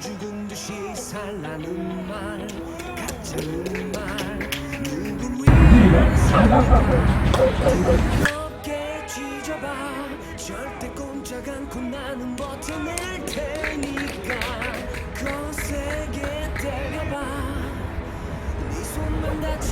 죽은 듯이 살라는 말 가짜는 말 누굴 위해 살까 어깨 쥐져봐 절대 꼼짝 않고 나는 버텨낼 테니까 거세게 때려봐 네 손만 닿지